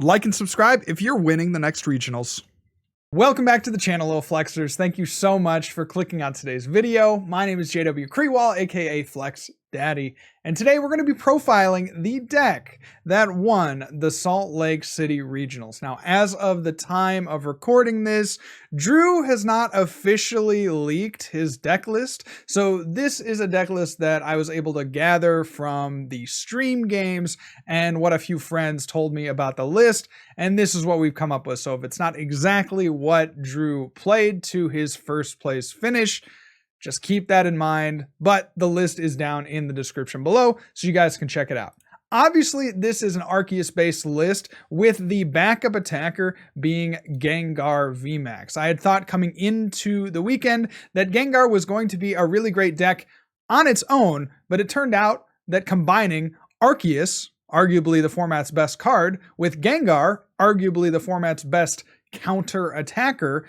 Like and subscribe if you're winning the next regionals. Welcome back to the channel, little flexers. Thank you so much for clicking on today's video. My name is JW Creewall, aka Flex Daddy, and today we're going to be profiling the deck that won the Salt Lake City Regionals. Now, as of the time of recording this, Drew has not officially leaked his deck list, so this is a deck list that I was able to gather from the stream games and what a few friends told me about the list, and this is what we've come up with. So if it's not exactly what Drew played to his first place finish, just keep that in mind, but the list is down in the description below so you guys can check it out. Obviously, this is an Arceus-based list with the backup attacker being Gengar VMAX. I had thought coming into the weekend that Gengar was going to be a really great deck on its own, but it turned out that combining Arceus, arguably the format's best card, with Gengar, arguably the format's best counter attacker,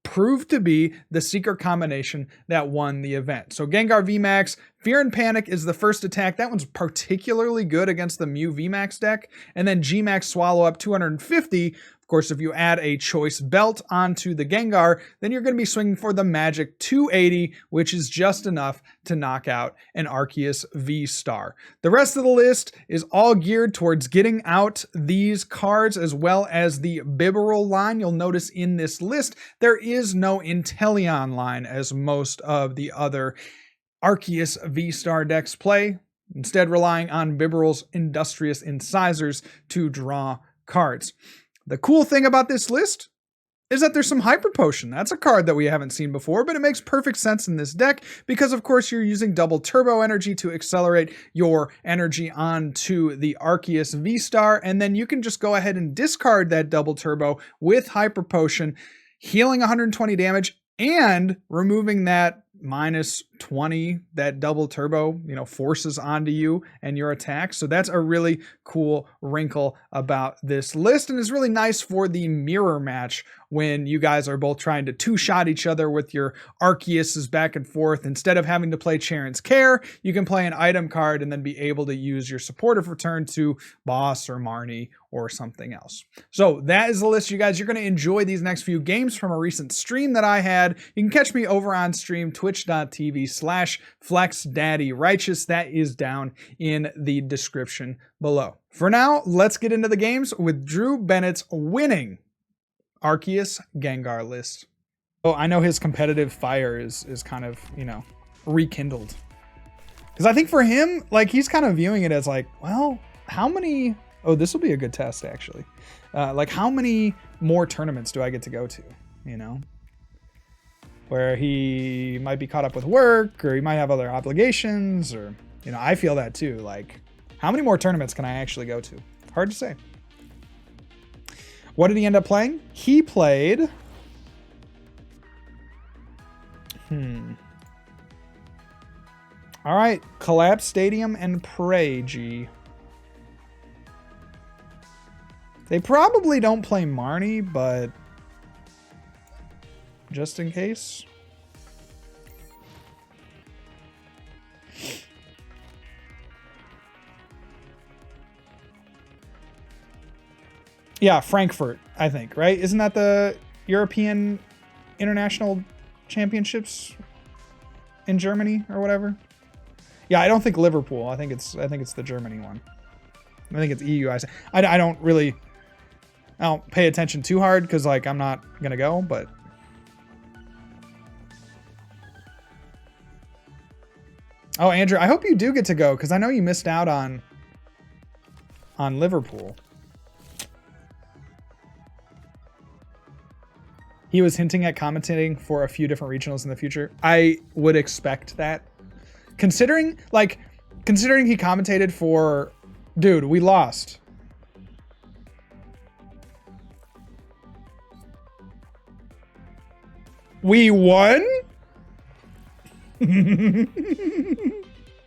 proved to be the secret combination that won the event. So Gengar VMAX, Fear and Panic is the first attack. That one's particularly good against the Mew VMAX deck. And then Gmax Swallow Up 250. Of course, if you add a Choice Belt onto the Gengar, then you're going to be swinging for the magic 280, which is just enough to knock out an Arceus VSTAR. The rest of the list is all geared towards getting out these cards as well as the Bibarel line. You'll notice in this list, there is no Inteleon line as most of the other Arceus VSTAR decks play, instead relying on Bibarel's Industrious Incisors to draw cards. The cool thing about this list is that there's some Hyper Potion. That's a card that we haven't seen before, but it makes perfect sense in this deck because, of course, you're using double turbo energy to accelerate your energy onto the Arceus VSTAR, and then you can just go ahead and discard that double turbo with Hyper Potion, healing 120 damage and removing that minus 20 that double turbo, forces onto you and your attack. So that's a really cool wrinkle about this list, and is really nice for the mirror match when you guys are both trying to two-shot each other with your Arceuses back and forth. Instead of having to play Charon's Care, you can play an item card and then be able to use your supportive return to Boss or Marnie or something else. So that is the list, you guys. You're going to enjoy these next few games from a recent stream that I had. You can catch me over on stream, twitch.tv/flexdaddy.cards. That is down in the description below. For now, let's get into the games with Drew Bennett's winning Arceus Gengar list. Oh, I know his competitive fire is kind of, rekindled. Because I think for him, he's kind of viewing it as well, how many... Oh, this will be a good test, actually. How many more tournaments do I get to go to, Where he might be caught up with work, or he might have other obligations, or, I feel that too. How many more tournaments can I actually go to? Hard to say. What did he end up playing? He played... All right, Collapsed Stadium and Prey G. They probably don't play Marnie, but just in case. Yeah, Frankfurt, I think, right? Isn't that the European International Championships in Germany or whatever? Yeah, I don't think Liverpool. I think it's the Germany one. I think it's EU. I don't pay attention too hard because I'm not gonna go, but oh, Andrew, I hope you do get to go because I know you missed out on Liverpool. He was hinting at commentating for a few different regionals in the future. I would expect that, considering he commentated for, dude, we lost. We won?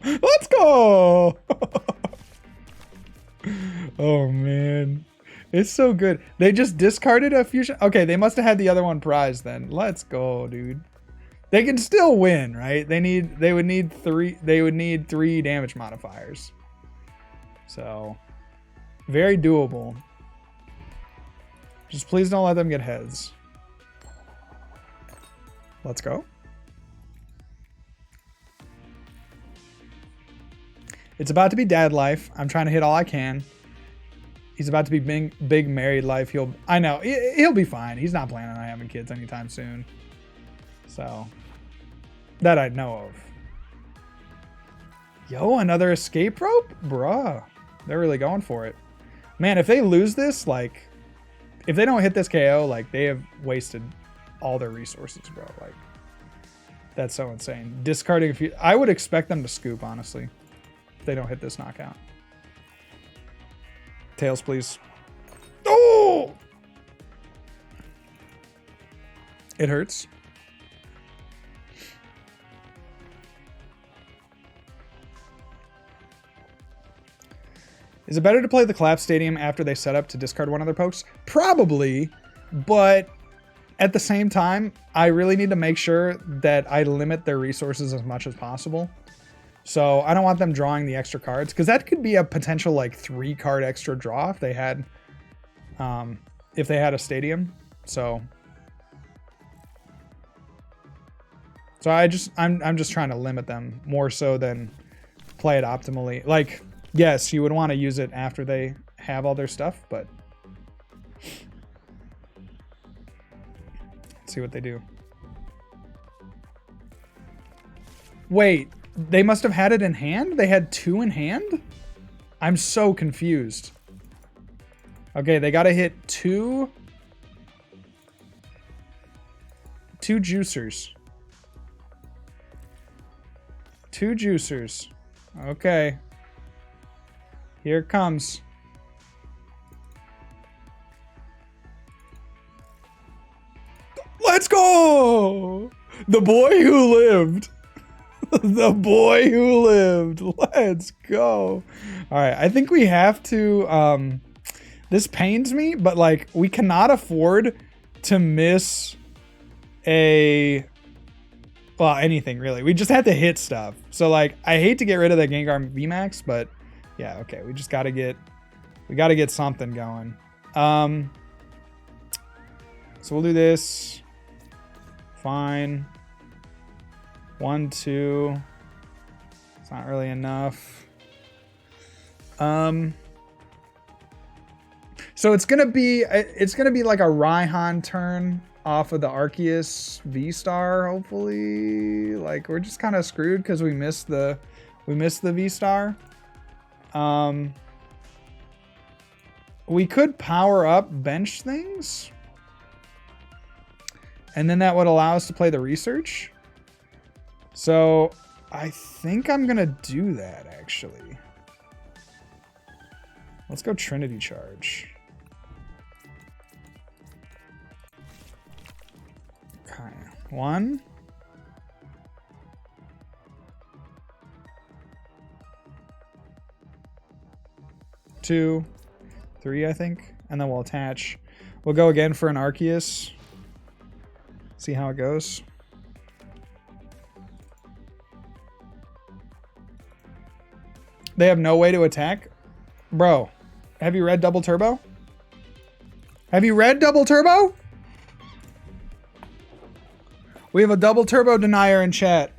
Let's go. Oh, man. It's so good. They just discarded a fusion. Okay, they must have had the other one prized then. Let's go, dude. They can still win, right? They would need three damage modifiers. So very doable. Just please don't let them get heads. Let's go. It's about to be dad life. I'm trying to hit all I can. He's about to be big married life. I know, he'll be fine. He's not planning on having kids anytime soon. So, that I know of. Yo, another escape rope? Bruh. They're really going for it. Man, if they lose this, like, if they don't hit this KO, like, they have wasted all their resources, bro. Like, that's so insane. Discarding a few. I would expect them to scoop, honestly, if they don't hit this knockout. Tails, please. Oh! It hurts. Is it better to play the Collapsed Stadium after they set up to discard one of their pokes? Probably, but at the same time, I really need to make sure that I limit their resources as much as possible. So I don't want them drawing the extra cards, because that could be a potential like 3-card extra draw if they had a stadium. So I'm just trying to limit them more so than play it optimally. Like, yes, you would want to use it after they have all their stuff, but let's see what they do. Wait, they must have had it in hand? They had 2 in hand? I'm so confused. Okay, they got to hit 2 juicers. 2 juicers. Okay. Here it comes. Let's go! The boy who lived. The boy who lived. Let's go. All right, I think we have to, this pains me, but like, we cannot afford to miss well, anything really. We just had to hit stuff. So like, I hate to get rid of that Gengar VMAX, but yeah, okay, we just gotta get something going. So we'll do this. Fine. 1, 2. It's not really enough. So it's gonna be like a Raihan turn off of the Arceus VSTAR, hopefully. Like, we're just kind of screwed because we missed the VSTAR. We could power up bench things, and then that would allow us to play the research. So I think I'm gonna do that, actually. Let's go Trinity Charge. Okay, 1. 2, 3, I think, and then we'll attach. We'll go again for an Arceus. See how it goes. They have no way to attack? Bro, have you read Double Turbo? Have you read Double Turbo? We have a Double Turbo denier in chat.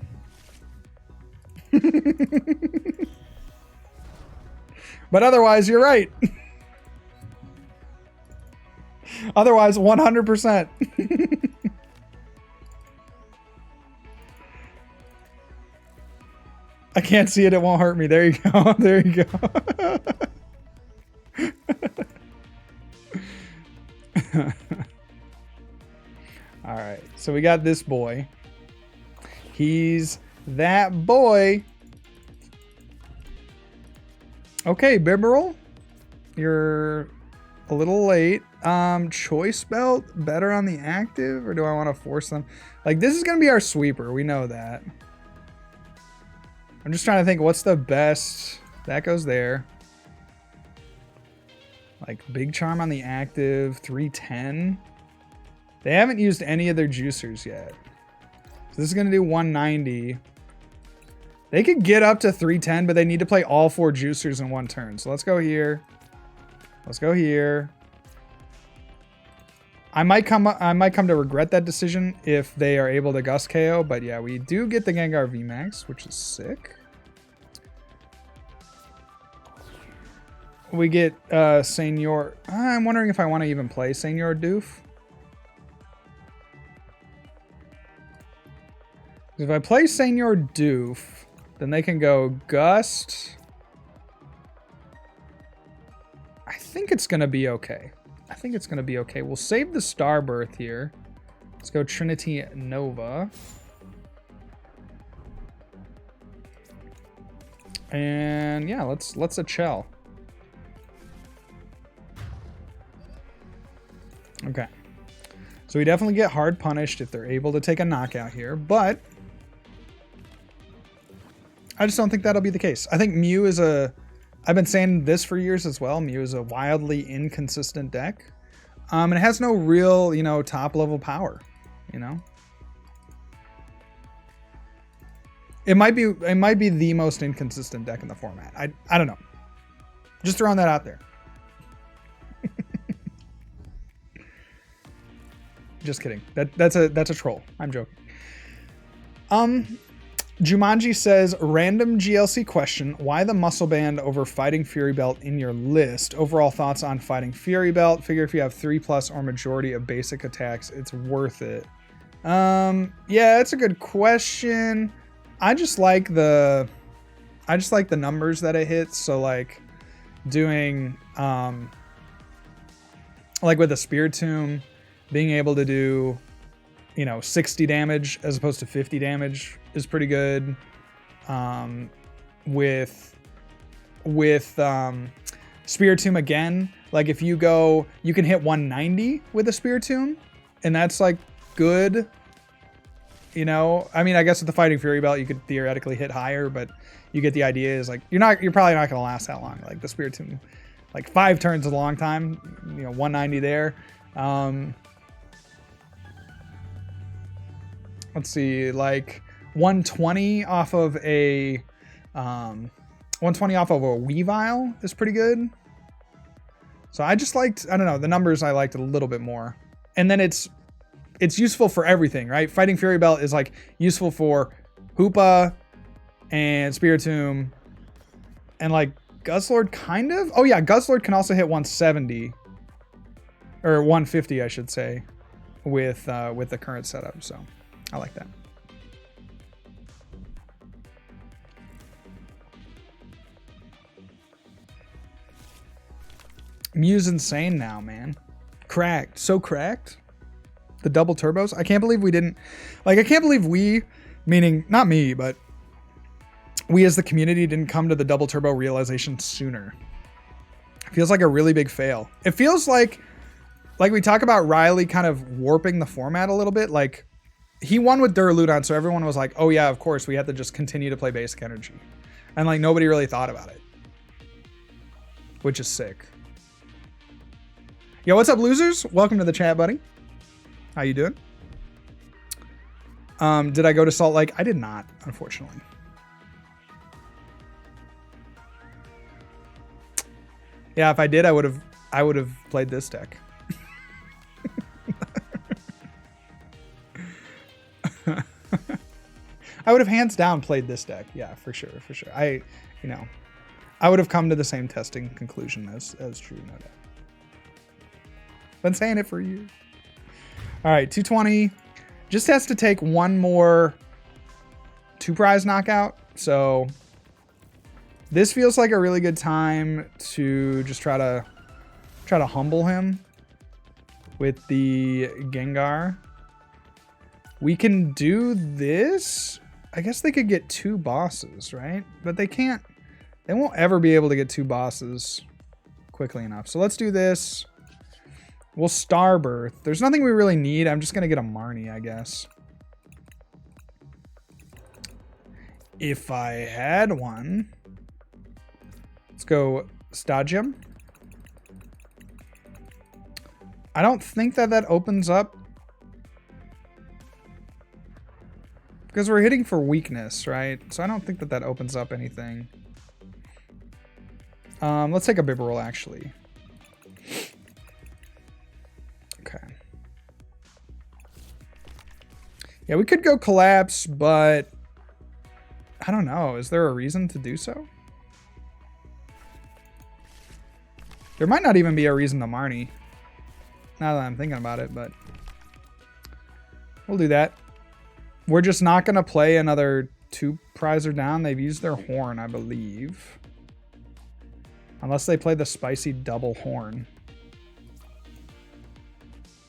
But otherwise, you're right. Otherwise, 100%. I can't see it. It won't hurt me. There you go. There you go. All right. So we got this boy. He's that boy. Okay, Bibarel, you're a little late. Choice Belt, better on the active, or do I want to force them? Like, this is going to be our sweeper. We know that. I'm just trying to think what's the best. That goes there. Like, Big Charm on the active, 310. They haven't used any of their juicers yet. So this is going to do 190. They could get up to 310, but they need to play all 4 juicers in one turn. So let's go here. Let's go here. I might come to regret that decision if they are able to Gust KO, but yeah, we do get the Gengar VMAX, which is sick. We get Senor. I'm wondering if I want to even play Senor Doof. If I play Senor Doof, then they can go Gust. I think it's going to be okay. I think it's going to be okay. We'll save the Starbirth here. Let's go Trinity Nova. And yeah, let's a Chell. Okay. So we definitely get hard punished if they're able to take a knockout here, but I just don't think that'll be the case. I think Mew is I've been saying this for years as well. Mew is a wildly inconsistent deck. And it has no real, you know, top level power, you know. It might be the most inconsistent deck in the format. I don't know. Just throwing that out there. Just kidding. That's a troll. I'm joking. Jumanji says, random GLC question. Why the muscle band over Fighting Fury Belt in your list? Overall thoughts on Fighting Fury Belt? Figure if you have 3+ or majority of basic attacks, it's worth it. Yeah, that's a good question. I just like the numbers that it hits. So like doing, like with a Spiritomb, being able to do, you know, 60 damage as opposed to 50 damage is pretty good. With Spiritomb again, like if you go, you can hit 190 with a Spiritomb, and that's like good. You know, I mean, I guess with the Fighting Fury Belt, you could theoretically hit higher, but you get the idea is like, you're probably not going to last that long. Like the Spiritomb, like 5 turns is a long time, you know, 190 there. Let's see, like 120 off of a 120 off of a Weavile is pretty good. So I just liked, I don't know, the numbers I liked a little bit more. And then it's useful for everything, right? Fighting Fury Belt is like useful for Hoopa and Spiritomb and like Guzzlord kind of. Oh yeah, Guzzlord can also hit 170 or 150, I should say, with the current setup. So I like that. Mew's insane now, man. Cracked. So cracked. The double turbos. I can't believe we didn't... Like, I can't believe we, meaning not me, but we as the community didn't come to the double turbo realization sooner. It feels like a really big fail. It feels like we talk about Riley kind of warping the format a little bit. Like, he won with Duraludon, so everyone was like, oh yeah, of course, we have to just continue to play basic energy. And like, nobody really thought about it. Which is sick. Yo, what's up, losers? Welcome to the chat, buddy. How you doing? Did I go to Salt Lake? I did not, unfortunately. Yeah, if I did, I would have played this deck. I would have hands down played this deck. Yeah, for sure, for sure. I would have come to the same testing conclusion as Drew, no doubt. Been saying it for years. All right, 220. Just has to take one more 2-prize knockout. So this feels like a really good time to just try to humble him with the Gengar. We can do this. I guess they could get 2 bosses, right? But they can't. They won't ever be able to get 2 bosses quickly enough. So let's do this. We'll Starbirth. There's nothing we really need. I'm just going to get a Marnie, I guess. If I had one. Let's go Stadium. I don't think that opens up. Because we're hitting for weakness, right? So I don't think that opens up anything. Let's take a Bibarel, actually. Okay. Yeah, we could go Collapse, but I don't know. Is there a reason to do so? There might not even be a reason to Marnie, now that I'm thinking about it, but we'll do that. We're just not going to play another 2 prizer down. They've used their horn, I believe. Unless they play the spicy double horn.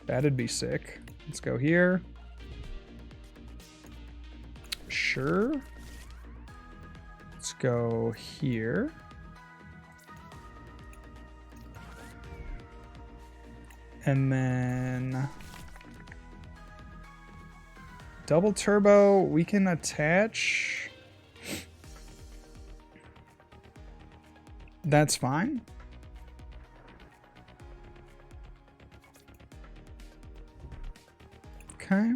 That'd be sick. Let's go here. Sure. Let's go here. And then double turbo, we can attach. That's fine. Okay.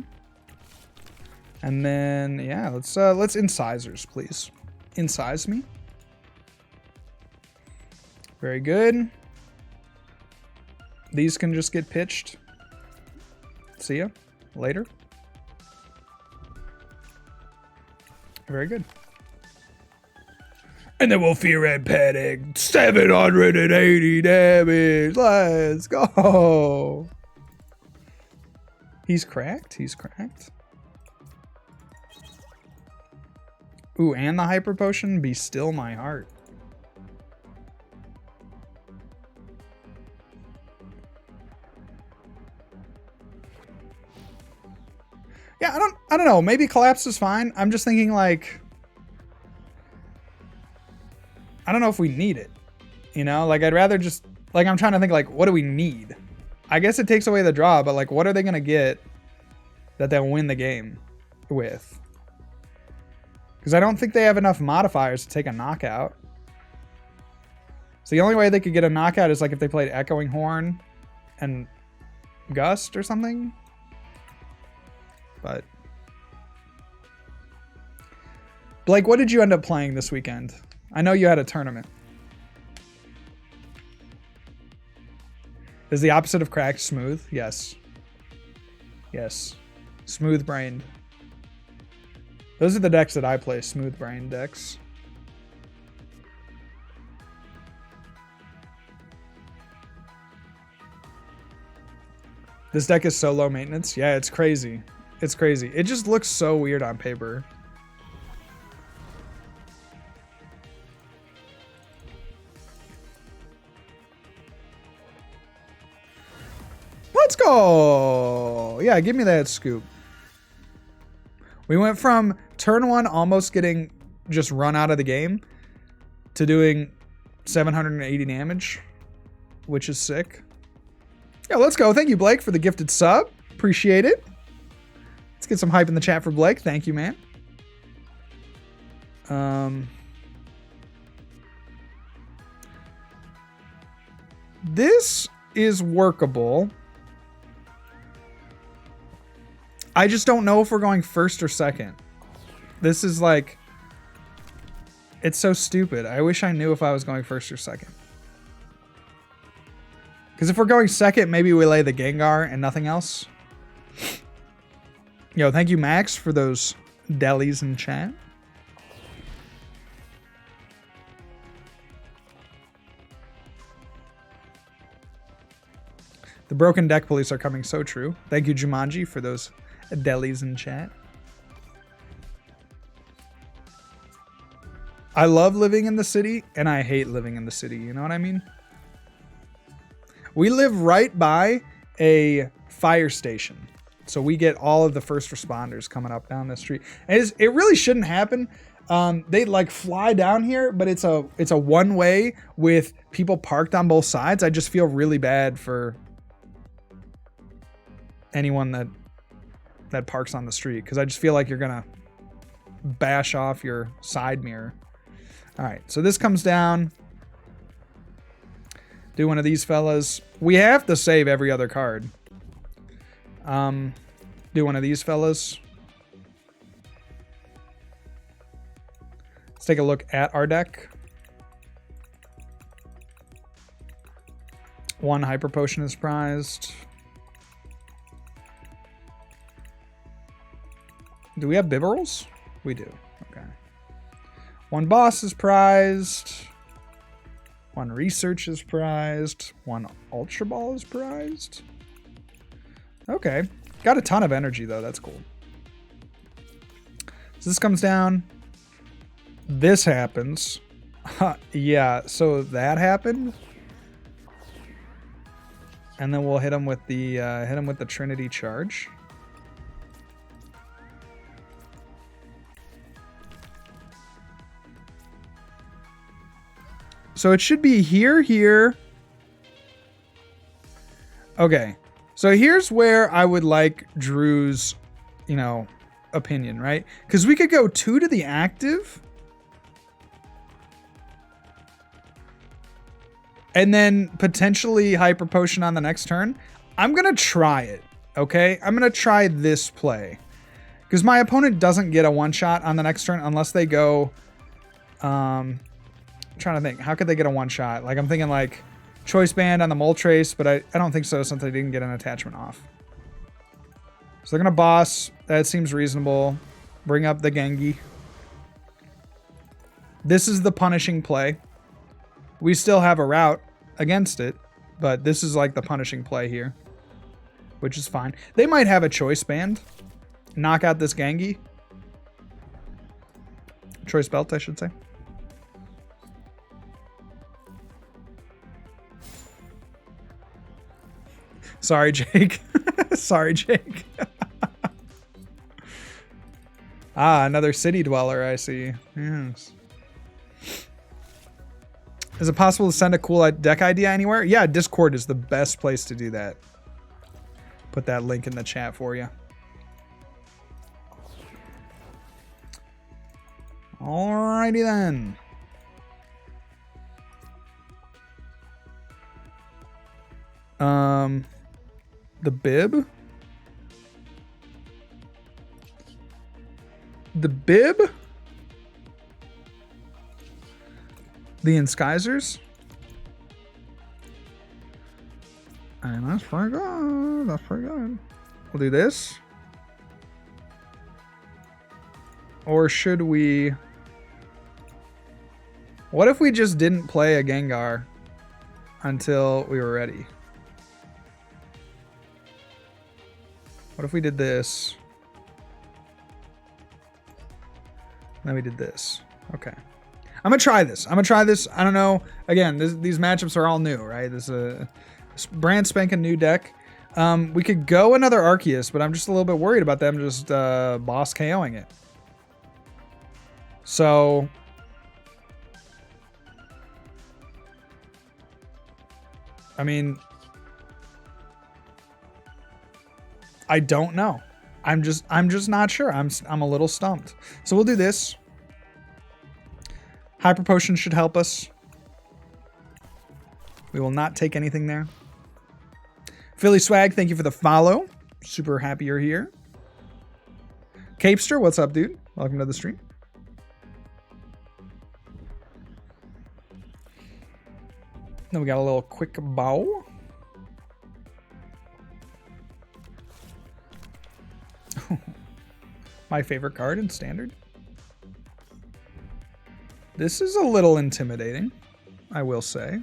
And then yeah, let's incisors, please. Incise me. Very good. These can just get pitched. See ya later. Very good. And then we'll fear and panic. 780 damage. Let's go. He's cracked. He's cracked. Ooh, and the Hyper Potion. Be still my heart. Yeah, I don't know. Maybe Collapse is fine. I'm just thinking like, I don't know if we need it. You know, like I'd rather just, like I'm trying to think like, what do we need? I guess it takes away the draw, but like what are they going to get that they'll win the game with? Because I don't think they have enough modifiers to take a knockout. So the only way they could get a knockout is like if they played Echoing Horn and Gust or something. But Blake, what did you end up playing this weekend? I know you had a tournament. Is the opposite of cracked smooth? Yes. Yes. Smooth brained. Those are the decks that I play, smooth brain decks. This deck is so low maintenance. Yeah, it's crazy. It's crazy. It just looks so weird on paper. Let's go. Yeah, give me that scoop. We went from turn 1 almost getting just run out of the game to doing 780 damage, which is sick. Yeah, let's go. Thank you, Blake, for the gifted sub. Appreciate it. Let's get some hype in the chat for Blake. Thank you, man. This is workable. I just don't know if we're going first or second. This is like, it's so stupid. I wish I knew if I was going first or second. Because if we're going second, maybe we lay the Gengar and nothing else. Yo, thank you, Max, for those delis in chat. The broken deck police are coming, so true. Thank you, Jumanji, for those delis in chat. I love living in the city, and I hate living in the city. You know what I mean? We live right by a fire station. So we get all of the first responders coming up down the street. And it really shouldn't happen. They like fly down here, but it's a one way with people parked on both sides. I just feel really bad for anyone that parks on the street, because I just feel like you're gonna bash off your side mirror. All right, so this comes down. Do one of these fellas. We have to save every other card. Do one of these fellas. Let's take a look at our deck. One Hyper Potion is prized. Do we have Bibarels? We do. Okay. 1 boss is prized. 1 research is prized. 1 Ultra Ball is prized. Okay. Got a ton of energy, though. That's cool. So this comes down. This happens. Yeah, so that happened. And then we'll hit him with the Trinity charge. So it should be here. Okay. So here's where I would like Drew's, opinion, right? Because we could go 2 to the active. And then potentially Hyper Potion on the next turn. I'm going to try it, okay? I'm going to try this play. Because my opponent doesn't get a one-shot on the next turn unless they go... I'm trying to think. How could they get a one-shot? Like, I'm thinking, like, Choice Band on the Moltres, but I don't think so since I didn't get an attachment off. So they're going to boss. That seems reasonable. Bring up the Gengi. This is the punishing play. We still have a route against it, but this is like the punishing play here, which is fine. They might have a Choice Band. Knock out this Gengi. Choice Belt, I should say. Sorry, Jake. Sorry, Jake. Ah, another city dweller, I see. Yes. Is it possible to send a cool deck idea anywhere? Yeah, Discord is the best place to do that. Put that link in the chat for you. Alrighty then. The bib? The bib? The Enskeisers? And that's pretty good. That's pretty good. We'll do this. Or should we... What if we just didn't play a Gengar until we were ready? What if we did this? Then we did this. Okay. I'm going to try this. I don't know. Again, these matchups are all new, right? This is a brand spanking new deck. We could go another Arceus, but I'm just a little bit worried about them just boss KOing it. So... I mean... I don't know. I'm just not sure. I'm a little stumped. So we'll do this. Hyper Potion should help us. We will not take anything there. Philly Swag, thank you for the follow. Super happy you're here. Capester, what's up, dude? Welcome to the stream. Then we got a little quick bow. My favorite card in Standard. This is a little intimidating, I will say.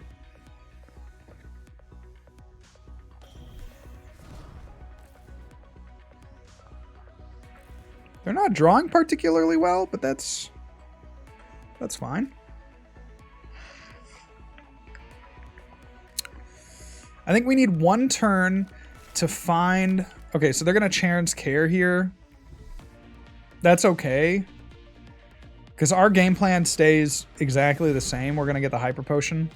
They're not drawing particularly well, but that's fine. I think we need one turn to find... Okay, so they're going to Charon's Care here. That's okay. Because our game plan stays exactly the same. We're going to get the Hyper Potion.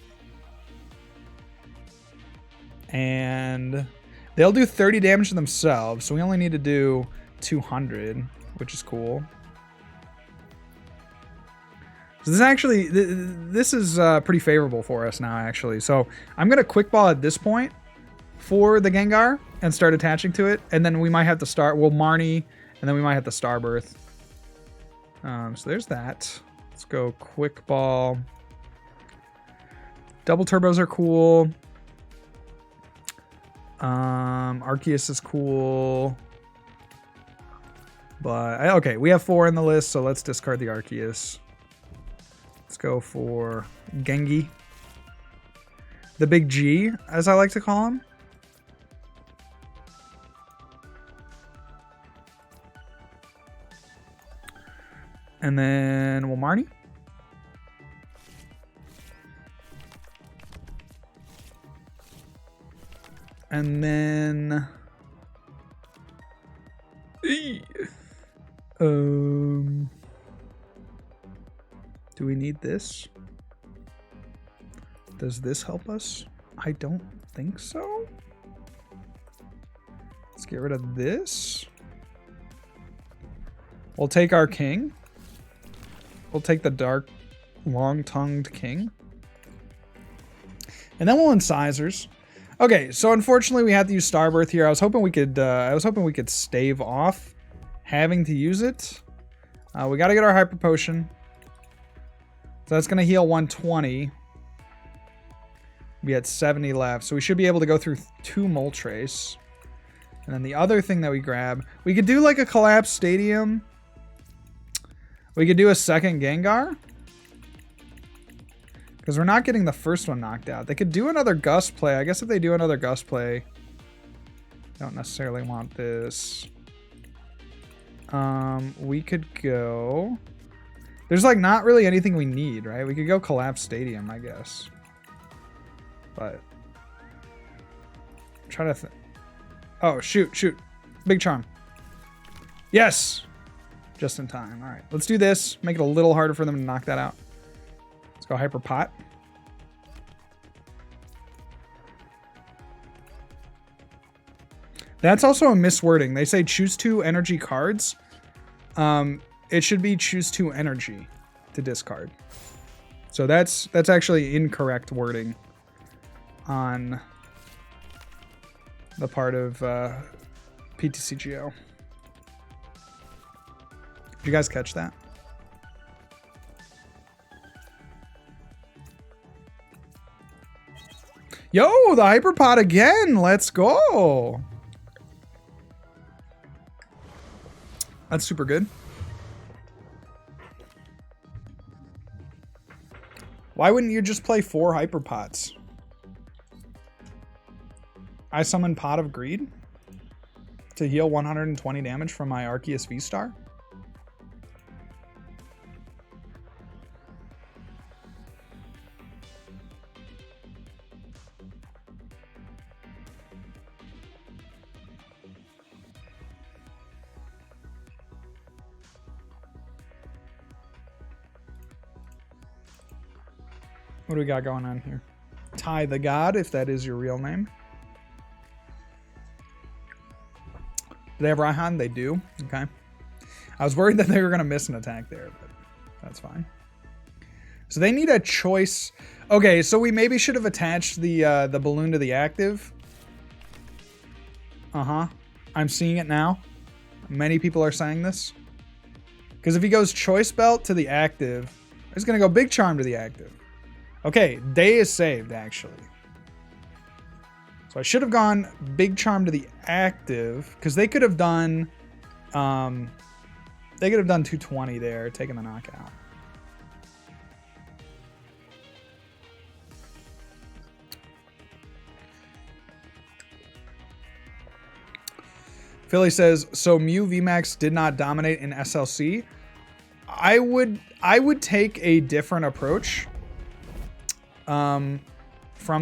And they'll do 30 damage to themselves. So we only need to do 200, which is cool. So this is actually, this is pretty favorable for us now, actually. So I'm going to Quick Ball at this point for the Gengar and start attaching to it. And then we might have to start, well, Marnie, and then we might have to Starbirth. So there's that. Let's go Quick Ball. Double Turbos are cool. Arceus is cool. But, okay, we have 4 in the list, so let's discard the Arceus. Let's go for Gengi. The big G, as I like to call him. And then we'll Marnie. And then do we need this? Does this help us? I don't think so. Let's get rid of this. We'll take our king. We'll take the dark, long-tongued king. And then we'll incisors. Okay, so unfortunately we had to use Starbirth here. I was hoping we could stave off having to use it. We got to get our Hyper Potion. So that's going to heal 120. We had 70 left, so we should be able to go through 2 Moltres. And then the other thing that we grab, we could do like a Collapsed Stadium. We could do a second Gengar. Because we're not getting the first one knocked out. They could do another Gust play. I guess if they do another Gust play, don't necessarily want this. We could go... There's like not really anything we need, right? We could go Collapsed Stadium, I guess. But... I'm trying to... Oh, shoot. Big Charm. Yes! Just in time. All right, let's do this. Make it a little harder for them to knock that out. Let's go Hyper Pot. That's also a miswording. They say choose 2 energy cards. It should be choose 2 energy to discard. So that's actually incorrect wording on the part of PTCGO. Did you guys catch that? Yo, the Hyper Pot again. Let's go. That's super good. Why wouldn't you just play 4 Hyper Pots? I summon Pot of Greed to heal 120 damage from my Arceus VSTAR. What do we got going on here? Ty the God, if that is your real name. Do they have Raihan? They do. Okay. I was worried that they were going to miss an attack there, but that's fine. So they need a choice. Okay, so we maybe should have attached the balloon to the active. Uh-huh. I'm seeing it now. Many people are saying this. Because if he goes Choice Belt to the active, he's going to go Big Charm to the active. Okay, day is saved, actually. So I should have gone Big Charm to the active, because they could have done 220 there, taking the knockout. Philly says, so Mew VMAX did not dominate in SLC. I would take a different approach from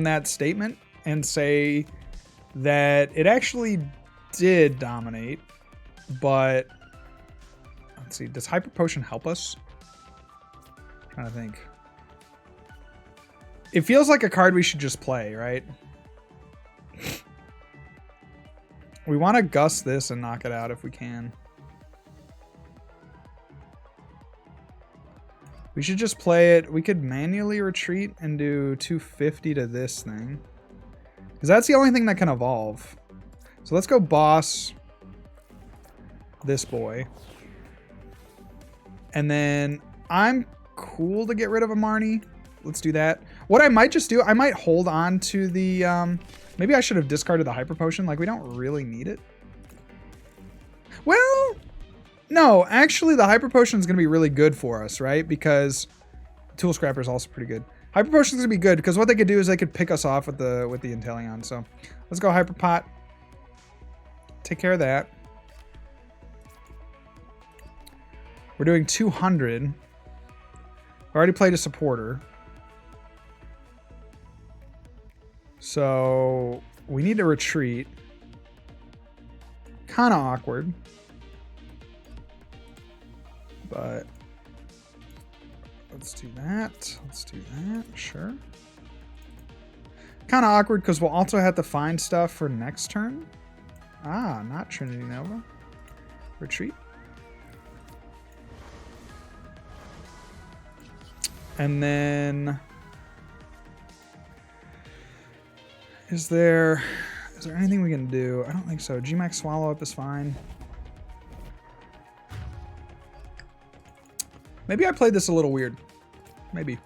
that statement and say that it actually did dominate, but let's see, does Hyper Potion help us? I'm trying to think. It feels like a card we should just play, right? We want to gust this and knock it out if we can. We should just play it. We could manually retreat and do 250 to this thing. Because that's the only thing that can evolve. So let's go boss this boy. And then I'm cool to get rid of a Marnie. Let's do that. What I might just do, I might hold on to the... maybe I should have discarded the Hyper Potion. Like, we don't really need it. Well... No, actually the Hyper Potion is going to be really good for us, right? Because Tool Scrapper is also pretty good. Hyper Potion is going to be good because what they could do is they could pick us off with the Inteleon. So let's go Hyper Pot. Take care of that. We're doing 200. I already played a supporter. So we need to retreat. Kind of awkward. But let's do that. Let's do that. Sure. Kind of awkward because we'll also have to find stuff for next turn. Ah, not Trinity Nova. Retreat. And then is there anything we can do? I don't think so. GMAX Swallow Up is fine. Maybe I played this a little weird. Maybe.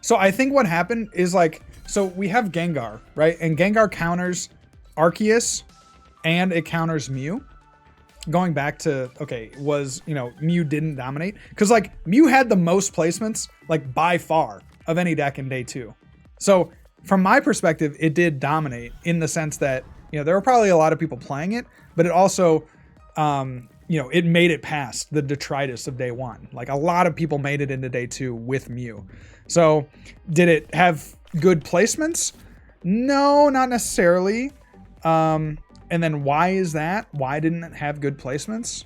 So I think what happened is like, so we have Gengar, right? And Gengar counters Arceus and it counters Mew. Going back to, okay, was, you know, Mew didn't dominate. Because like Mew had the most placements, like by far, of any deck in day 2. So from my perspective, it did dominate in the sense that, you know, there were probably a lot of people playing it, but it also, you know, it made it past the detritus of day 1. Like a lot of people made it into day 2 with Mew. So did it have good placements? No, not necessarily. And then why is that? Why didn't it have good placements?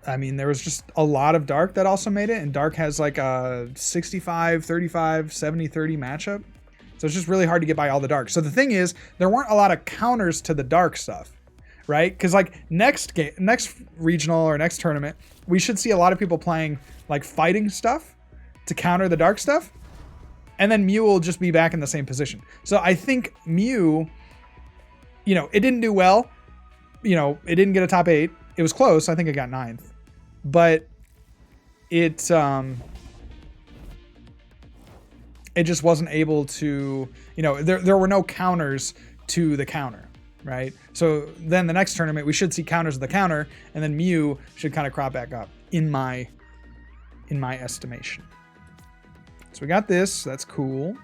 I mean, there was just a lot of Dark that also made it, and Dark has like a 65, 35, 70, 30 matchup. So it's just really hard to get by all the Dark. So the thing is, there weren't a lot of counters to the Dark stuff, right? Because like next regional or next tournament, we should see a lot of people playing like fighting stuff to counter the Dark stuff. And then Mew will just be back in the same position. So I think Mew, you know, it didn't do well. You know, it didn't get a top 8. It was close. I think it got 9th. But it just wasn't able to, you know, there were no counters to the counter, right? So then the next tournament, we should see counters to the counter, and then Mew should kind of crop back up, in my estimation. So we got this. That's cool.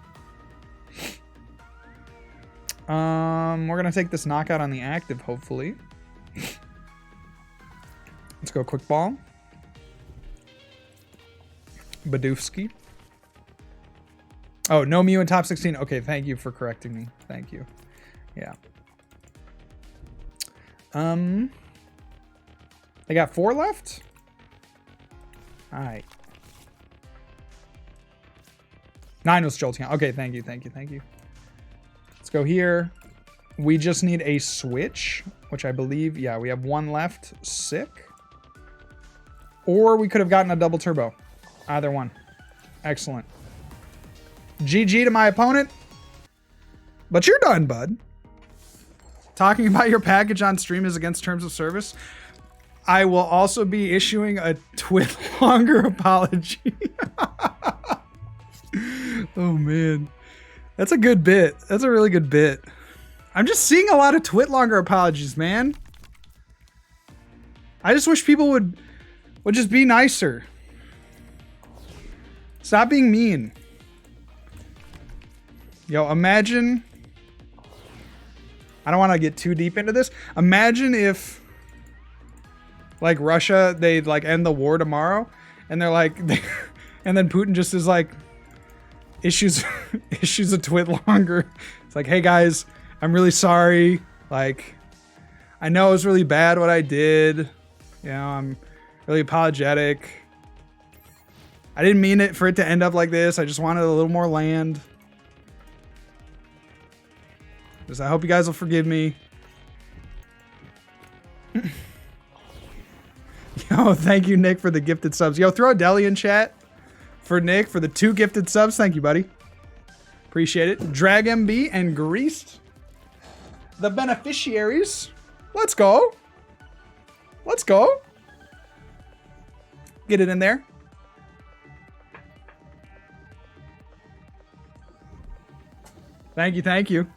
We're going to take this knockout on the active, hopefully. Let's go Quick Ball. Bidoofski. Oh, no Mew in top 16. Okay, thank you for correcting me. Thank you. Yeah. They got 4 left? All right. 9 was Jolteon. Okay, thank you, thank you, thank you. Let's go here. We just need a switch, which I believe, yeah, we have 1 left. Sick. Or we could have gotten a double turbo. Either one. Excellent. GG to my opponent. But you're done, bud. Talking about your package on stream is against terms of service. I will also be issuing a twit longer apology. Oh, man. That's a good bit. That's a really good bit. I'm just seeing a lot of twit longer apologies, man. I just wish people would just be nicer. Stop being mean. Yo, imagine... I don't want to get too deep into this. Imagine if, like, Russia, they'd, like, end the war tomorrow, and they're like... and then Putin just is like... issues a twit longer. It's like, hey guys, I'm really sorry. Like, I know it was really bad what I did. You know, I'm really apologetic. I didn't mean it for it to end up like this. I just wanted a little more land. Just, I hope you guys will forgive me. Yo, thank you, Nick, for the gifted subs. Yo, throw a deli in chat for Nick for the 2 gifted subs. Thank you, buddy. Appreciate it. Drag MB and Greased, the beneficiaries. Let's go. Let's go. Get it in there. Thank you, thank you.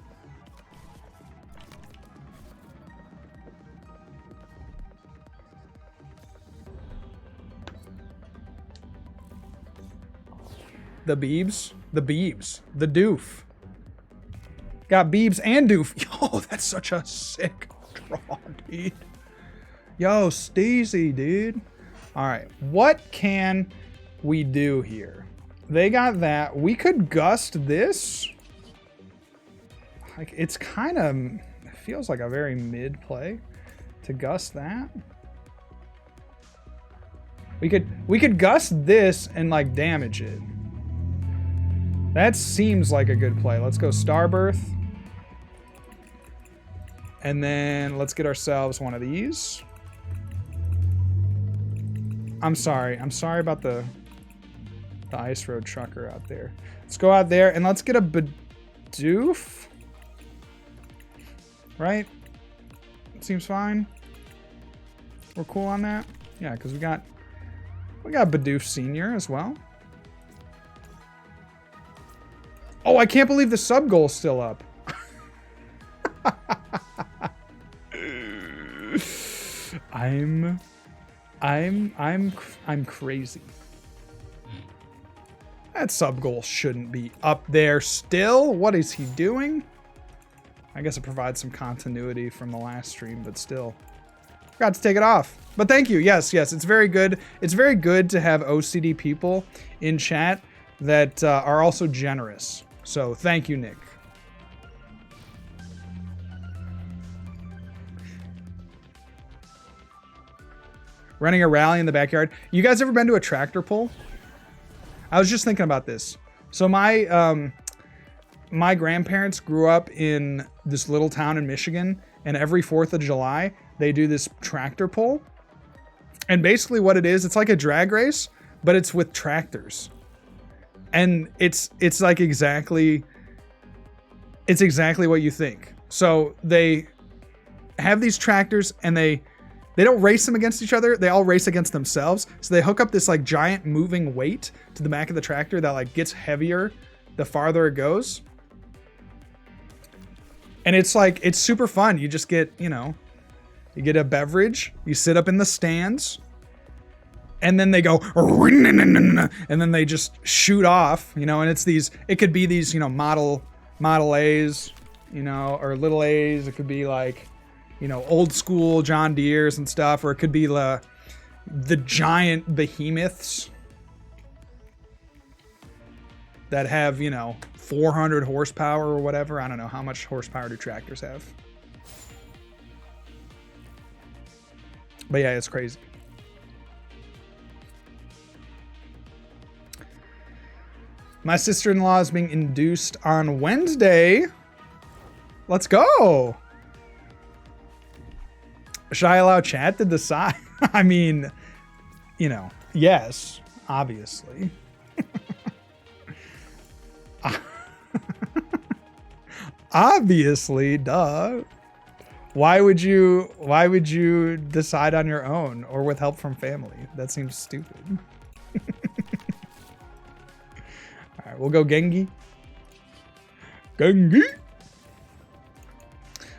The Beebs. The Beebs. The Doof. Got Beebs and Doof. Yo, that's such a sick draw, dude. Yo, Stacy, dude. All right, what can we do here? They got that. We could gust this. Like, it's kind of, it feels like a very mid play to gust that. We could gust this and like damage it. That seems like a good play. Let's go Starbirth. And then let's get ourselves one of these. I'm sorry about the Ice Road Trucker out there. Let's go out there and let's get a Bidoof. Right? Seems fine. We're cool on that. Yeah, because we got Bidoof Senior as well. Oh, I can't believe the sub goal's still up. I'm crazy. That sub goal shouldn't be up there still. What is he doing? I guess it provides some continuity from the last stream, but still. Forgot to take it off. But thank you. Yes, it's very good. It's very good to have OCD people in chat that are also generous. So thank you, Nick. Running a rally in the backyard. You guys ever been to a tractor pull? I was just thinking about this. So my my grandparents grew up in this little town in Michigan, and every 4th of July, they do this tractor pull. And basically what it is, it's like a drag race, but it's with tractors. And it's like exactly what you think. So they have these tractors and they don't race them against each other. They all race against themselves. So they hook up this like giant moving weight to the back of the tractor that like gets heavier the farther it goes. And it's like, it's super fun. You just get, you know, you get a beverage, you sit up in the stands, and then they go, and then they just shoot off, you know, and it's these, it could be these, you know, Model A's, you know, or little A's. It could be like, you know, old school John Deere's and stuff, or it could be the giant behemoths that have, you know, 400 horsepower or whatever. I don't know how much horsepower do tractors have. But yeah, it's crazy. My sister-in-law is being induced on Wednesday. Let's go. Should I allow chat to decide? I mean, you know, yes, obviously. Obviously, duh. Why would you decide on your own or with help from family? That seems stupid. All right, we'll go Gengi. Gengi.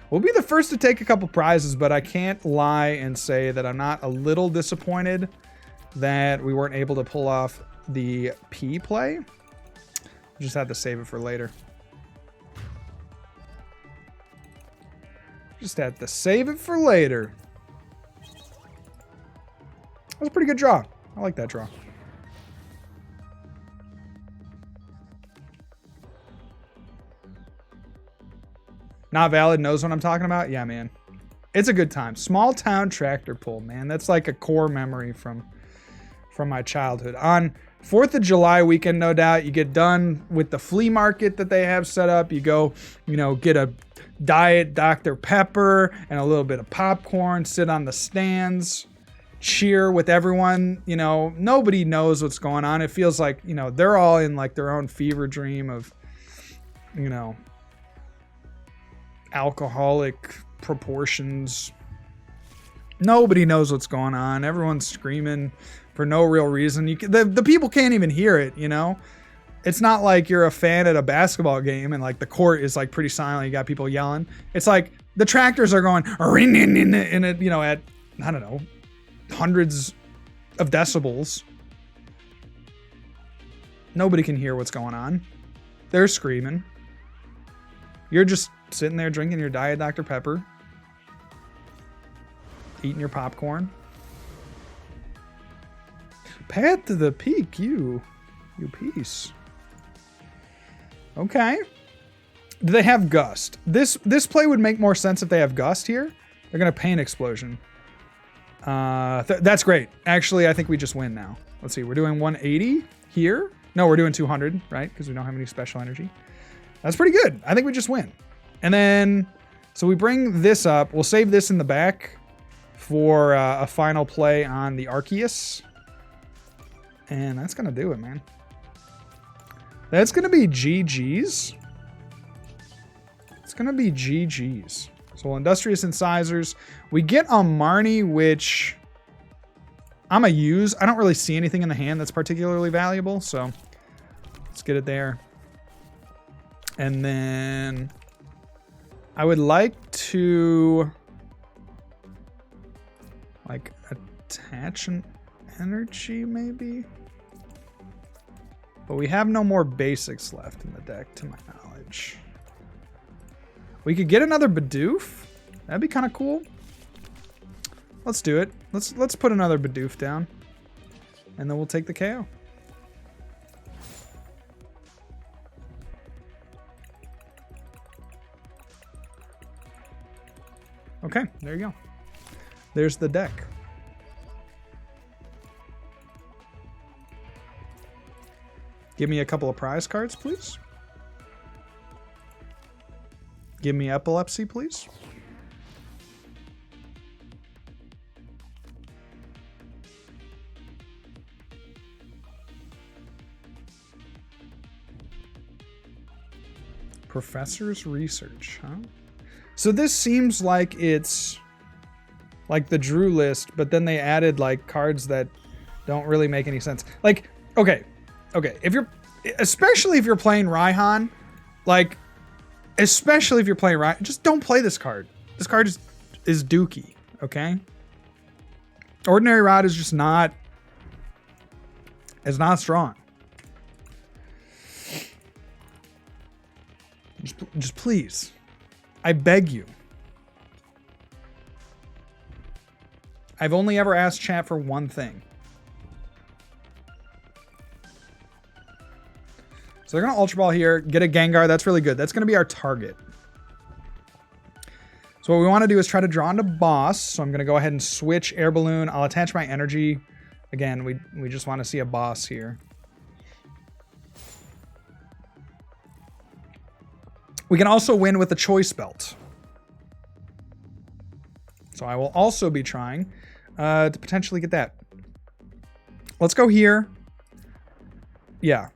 We'll be the first to take a couple prizes, but I can't lie and say that I'm not a little disappointed that we weren't able to pull off the P play. Just had to save it for later. Just had to save it for later. That was a pretty good draw. I like that draw. Not valid knows what I'm talking about? Yeah, man. It's a good time. Small town tractor pull, man. That's like a core memory from my childhood. On 4th of July weekend, no doubt, you get done with the flea market that they have set up. You go, you know, get a Diet Dr. Pepper and a little bit of popcorn, sit on the stands, cheer with everyone. You know, nobody knows what's going on. It feels like, you know, they're all in like their own fever dream of, you know, alcoholic proportions. Nobody knows what's going on. Everyone's screaming for no real reason. The people can't even hear it, you know? It's not like you're a fan at a basketball game and like the court is like pretty silent. You got people yelling. It's like the tractors are going in it, you know, at, I don't know, hundreds of decibels. Nobody can hear what's going on. They're screaming. You're just sitting there drinking your Diet Dr. Pepper, eating your popcorn. Path to the peak, you piece. Okay. Do they have Gust? This play would make more sense if they have Gust here. They're gonna Pain Explosion. That's great. Actually, I think we just win now. Let's see. We're doing 180 here. No, we're doing 200, right? Because we don't have any special energy. That's pretty good. I think we just win. And then, so we bring this up. We'll save this in the back for a final play on the Arceus. And that's going to do it, man. That's going to be GG's. It's going to be GG's. So Industrious Incisors. We get a Marnie, which I'm going to use. I don't really see anything in the hand that's particularly valuable. So let's get it there. And then I would like to like attach an energy maybe. But we have no more basics left in the deck to my knowledge. We could get another Bidoof. That'd be kind of cool. Let's do it. Let's put another Bidoof down. And then we'll take the KO. Okay, there you go. There's the deck. Give me a couple of prize cards, please. Give me Epilepsy, please. Professor's Research, huh? So this seems like it's like the Drew list, but then they added like cards that don't really make any sense. Like, okay, if you're, especially if you're playing Raihan, like, especially if you're playing Raihan, just don't play this card. This card is dookie, okay? Ordinary Rod is just not, it's not strong. Just please, I beg you. I've only ever asked chat for one thing. So they're going to Ultra Ball here, get a Gengar. That's really good. That's going to be our target. So what we want to do is try to draw into boss. So I'm going to go ahead and switch Air Balloon. I'll attach my energy. Again, we just want to see a boss here. We can also win with the Choice Belt. So I will also be trying to potentially get that. Let's go here. Yeah,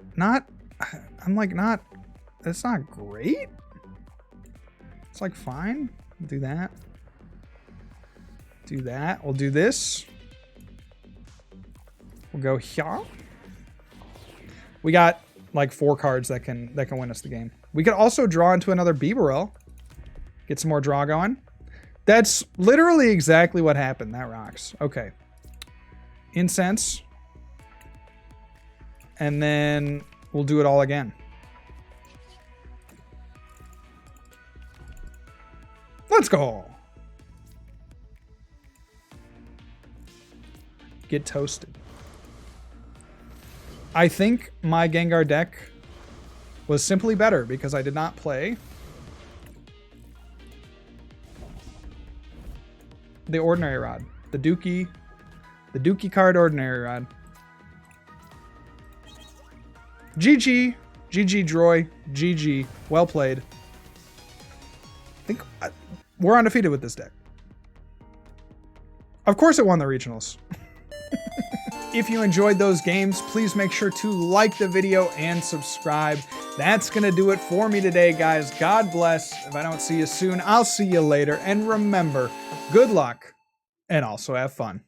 I'm like that's not great. It's like fine. Do that. Do that. We'll do this. We'll go here. We got like 4 cards that can win us the game. We could also draw into another Bibarel. Get some more draw going. That's literally exactly what happened. That rocks. Okay. Incense. And then we'll do it all again. Let's go. Get toasted. I think my Gengar deck was simply better because I did not play the Ordinary Rod. The Dookie card Ordinary Rod. GG. GG, Droy. GG. Well played. I think we're undefeated with this deck. Of course it won the regionals. If you enjoyed those games, please make sure to like the video and subscribe. That's going to do it for me today, guys. God bless. If I don't see you soon, I'll see you later. And remember, good luck and also have fun.